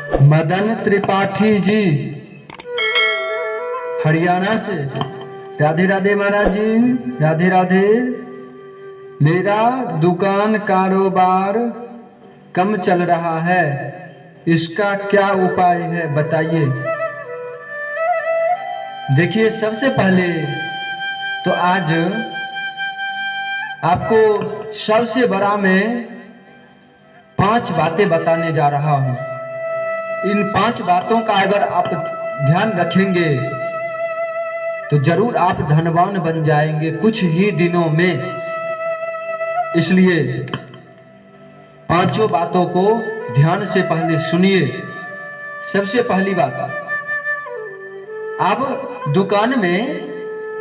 मदन त्रिपाठी जी हरियाणा से। राधे राधे महाराज जी, राधे राधे। मेरा दुकान कारोबार कम चल रहा है, इसका क्या उपाय है बताइए। देखिए, सबसे पहले तो आज आपको सबसे बड़ा मैं 5 बातें बताने जा रहा हूं। इन 5 बातों का अगर आप ध्यान रखेंगे तो जरूर आप धनवान बन जाएंगे कुछ ही दिनों में। इसलिए 5 बातों को ध्यान से पहले सुनिए। सबसे पहली बात, आप दुकान में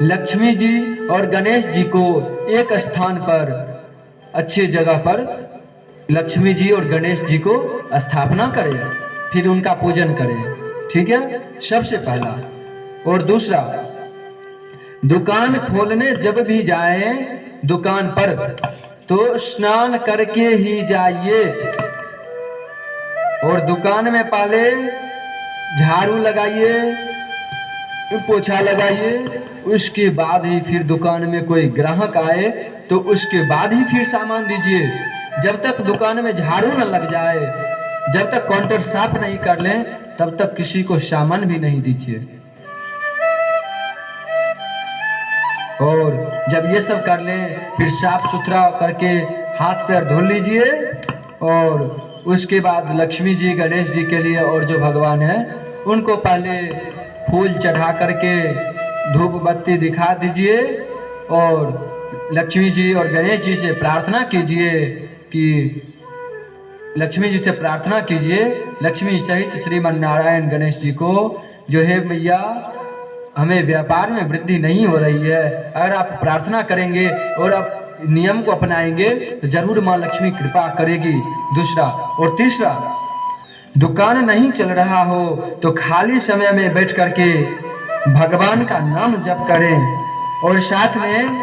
लक्ष्मी जी और गणेश जी को एक स्थान पर, अच्छी जगह पर लक्ष्मी जी और गणेश जी को स्थापना करें, फिर उनका पूजन करें। ठीक है, सबसे पहला। और दूसरा, दुकान खोलने जब भी जाएं दुकान पर तो स्नान करके ही जाइए, और दुकान में पहले झाड़ू लगाइए, पोछा लगाइए, उसके बाद ही फिर दुकान में कोई ग्राहक आए तो उसके बाद ही फिर सामान दीजिए। जब तक दुकान में झाड़ू न लग जाए, जब तक काउंटर साफ नहीं कर लें, तब तक किसी को सामान भी नहीं दीजिए। और जब ये सब कर लें, फिर साफ सुथरा करके हाथ पैर धो लीजिए, और उसके बाद लक्ष्मी जी गणेश जी के लिए और जो भगवान है उनको पहले फूल चढ़ा करके धूप बत्ती दिखा दीजिए, और लक्ष्मी जी और गणेश जी से प्रार्थना कीजिए कि लक्ष्मी जी से प्रार्थना कीजिए, लक्ष्मी सहित श्रीमन नारायण गणेश जी को, जो है मैया हमें व्यापार में वृद्धि नहीं हो रही है। अगर आप प्रार्थना करेंगे और आप नियम को अपनाएंगे तो जरूर माँ लक्ष्मी कृपा करेगी। दूसरा और तीसरा, दुकान नहीं चल रहा हो तो खाली समय में बैठ करके भगवान का नाम जप करें, और साथ में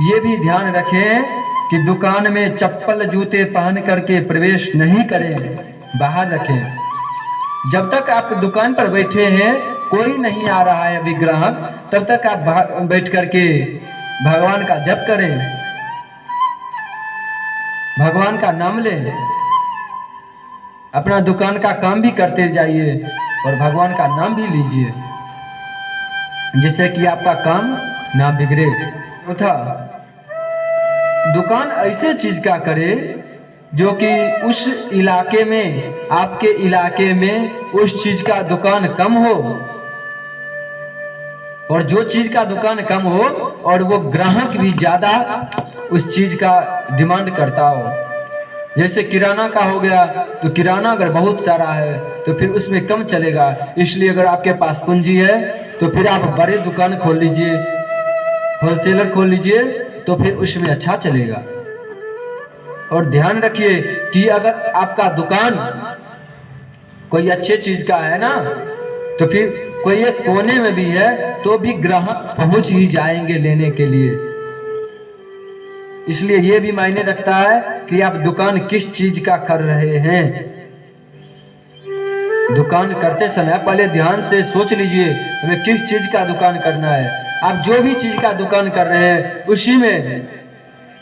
ये भी ध्यान रखें कि दुकान में चप्पल जूते पहन करके प्रवेश नहीं करें, बाहर रखें। जब तक आप दुकान पर बैठे हैं, कोई नहीं आ रहा है अभी ग्राहक, तब तक आप बैठ करके भगवान का जप करें, भगवान का नाम लें, अपना दुकान का काम भी करते जाइए और भगवान का नाम भी लीजिए, जिससे कि आपका काम ना बिगड़े। चौथा, दुकान ऐसे चीज का करे जो कि उस इलाके में, आपके इलाके में उस चीज का दुकान कम हो, और जो चीज का दुकान कम हो और वो ग्राहक भी ज्यादा उस चीज का डिमांड करता हो। जैसे किराना का हो गया, तो किराना अगर बहुत सारा है तो फिर उसमें कम चलेगा। इसलिए अगर आपके पास पूंजी है तो फिर आप बड़े दुकान खोल लीजिए, होलसेलर खोल लीजिए, तो फिर उसमें अच्छा चलेगा। और ध्यान रखिए कि अगर आपका दुकान कोई अच्छे चीज का है ना, तो फिर कोई एक कोने में भी है तो भी ग्राहक पहुंच ही जाएंगे लेने के लिए। इसलिए यह भी मायने रखता है कि आप दुकान किस चीज का कर रहे हैं। दुकान करते समय पहले ध्यान से सोच लीजिए हमें किस चीज का दुकान करना है। आप जो भी चीज का दुकान कर रहे हैं उसी में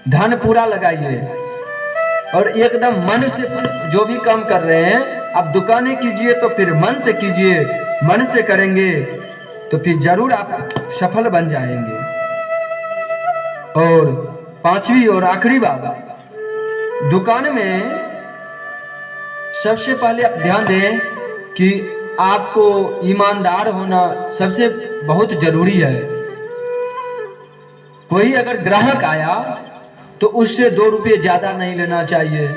धन पूरा लगाइए, और एकदम मन से जो भी काम कर रहे हैं आप दुकानें कीजिए तो फिर मन से कीजिए। मन से करेंगे तो फिर जरूर आप सफल बन जाएंगे। और 5वीं और आखिरी बात, दुकान में सबसे पहले आप ध्यान दें कि आपको ईमानदार होना सबसे बहुत जरूरी है। कोई अगर ग्राहक आया तो उससे 2 रुपये ज्यादा नहीं लेना चाहिए।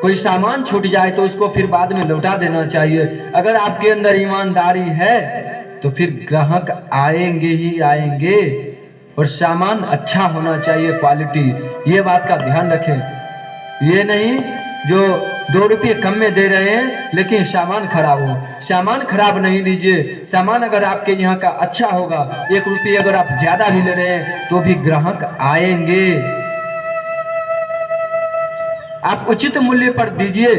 कोई सामान छूट जाए तो उसको फिर बाद में लौटा देना चाहिए। अगर आपके अंदर ईमानदारी है तो फिर ग्राहक आएंगे ही आएंगे, और सामान अच्छा होना चाहिए, क्वालिटी। ये बात का ध्यान रखें। ये नहीं जो 2 रुपये कम में दे रहे हैं लेकिन सामान खराब हो। सामान खराब नहीं लीजिए। सामान अगर आपके यहाँ का अच्छा होगा, 1 रुपये अगर आप ज्यादा भी ले रहे हैं तो भी ग्राहक आएंगे। आप उचित मूल्य पर दीजिए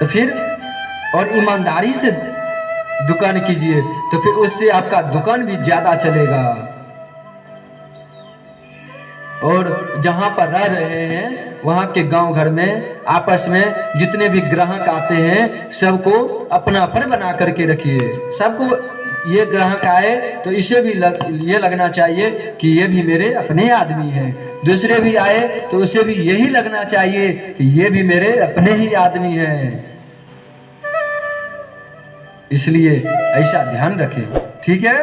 तो फिर और ईमानदारी से दुकान कीजिए, तो फिर उससे आपका दुकान भी ज्यादा चलेगा। और जहां पर रह रहे हैं वहां के गांव घर में आपस में जितने भी ग्राहक आते हैं सबको अपनापन बना करके रखिए। सबको ये ग्राहक आए तो इसे भी ये लगना चाहिए कि ये भी मेरे अपने आदमी हैं। दूसरे भी आए तो उसे भी यही लगना चाहिए कि ये भी मेरे अपने ही आदमी हैं। इसलिए ऐसा ध्यान रखें, ठीक है।